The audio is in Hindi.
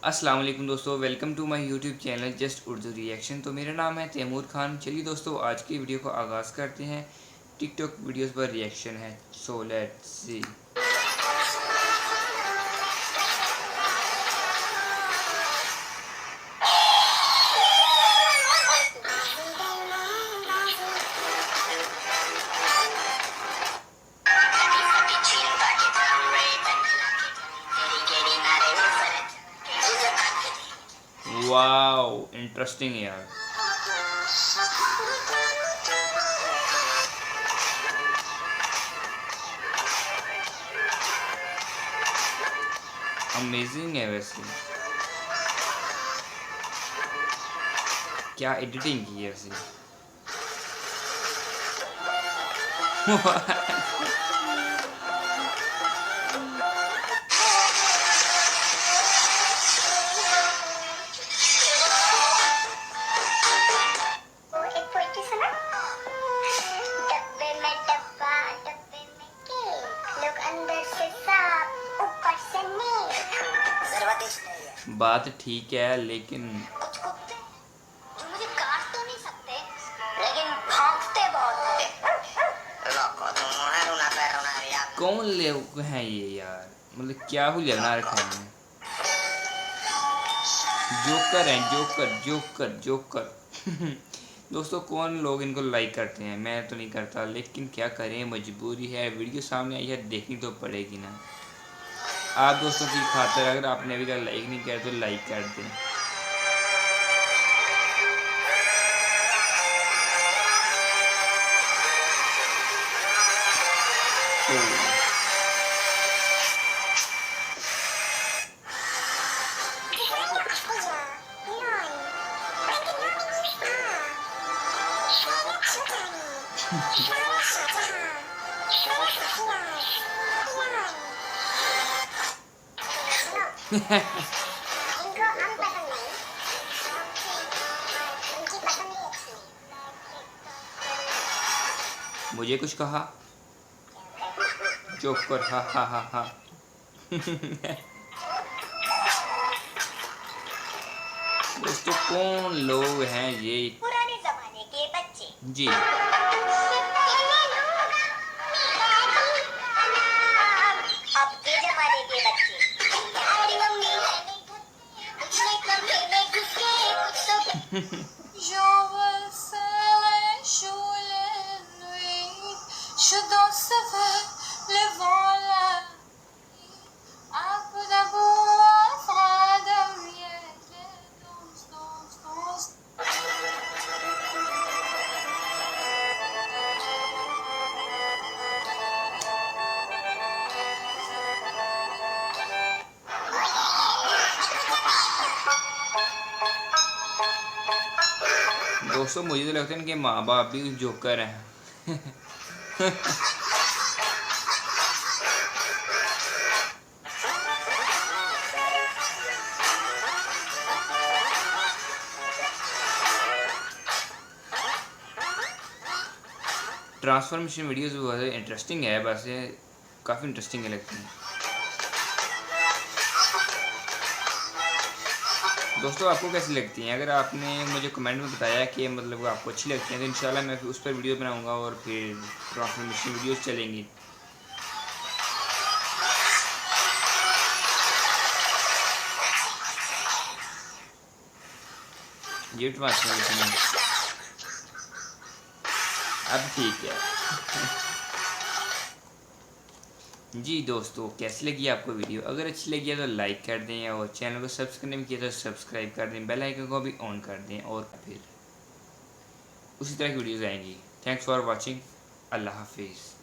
अस्सलाम वालेकुम दोस्तों, welcome to my YouTube channel just Urdu reaction. तो मेरा नाम है तैमूर खान। चलिए दोस्तों, आज की वीडियो को आगाज़ करते हैं। टिकटॉक वीडियोस पर रिएक्शन है, so let's see. Wow, interesting यार। अमेजिंग है वैसे, क्या एडिटिंग की है वैसे। बात ठीक है, लेकिन कुछ कुत्ते जो मुझे काट तो नहीं सकते, लेकिन भौंकते बहुत हैं। कौन लोग हैं ये यार, मतलब क्या हुलिया बना रखा है। जोकर हैं, जोकर जोकर जोकर। दोस्तों, कौन लोग इनको लाइक करते हैं? मैं तो नहीं करता, लेकिन क्या करें, मजबूरी है। वीडियो सामने आई है, देखनी तो पड़ेगी ना। आप दोस्तों की खातिर अगर आपने अभी तक लाइक नहीं किया तो लाइक कर दें। तो मुझे कुछ कहा जोकर, हा हा हा हा। दोस्तों, कौन लोग हैं ये? पुराने जमाने के बच्चे जी, अब के जमाने के बच्चे हमारी मम्मी कुछ नहीं कमरे में घुस के कुछ तो Jag vill fälla kjolen vid Tjugoåtta levala Apuda boa fradam jäkle dons दोस्तों मुझे तो लगता है इनके माँ बाप भी जोकर हैं। ट्रांसफॉर्मेशन वीडियोस बहुत इंटरेस्टिंग है, बस ये काफ़ी इंटरेस्टिंग है लगती है। दोस्तों, आपको कैसी लगती हैं? अगर आपने मुझे कमेंट में बताया कि मतलब आपको अच्छी लगती हैं तो इंशाल्लाह मैं उस पर वीडियो बनाऊंगा और फिर ट्रांसफॉर्मेशन वीडियोस चलेंगी। ये ट्रांसफॉर्मेशन अब ठीक है। जी दोस्तों, कैसी लगी आपको वीडियो? अगर अच्छी लगी है तो लाइक कर दें और चैनल को सब्सक्राइब नहीं किया तो सब्सक्राइब कर दें, बेल आइकन को भी ऑन कर दें और फिर उसी तरह की वीडियोज़ आएंगी। Thanks for watching. अल्लाह हाफिज़।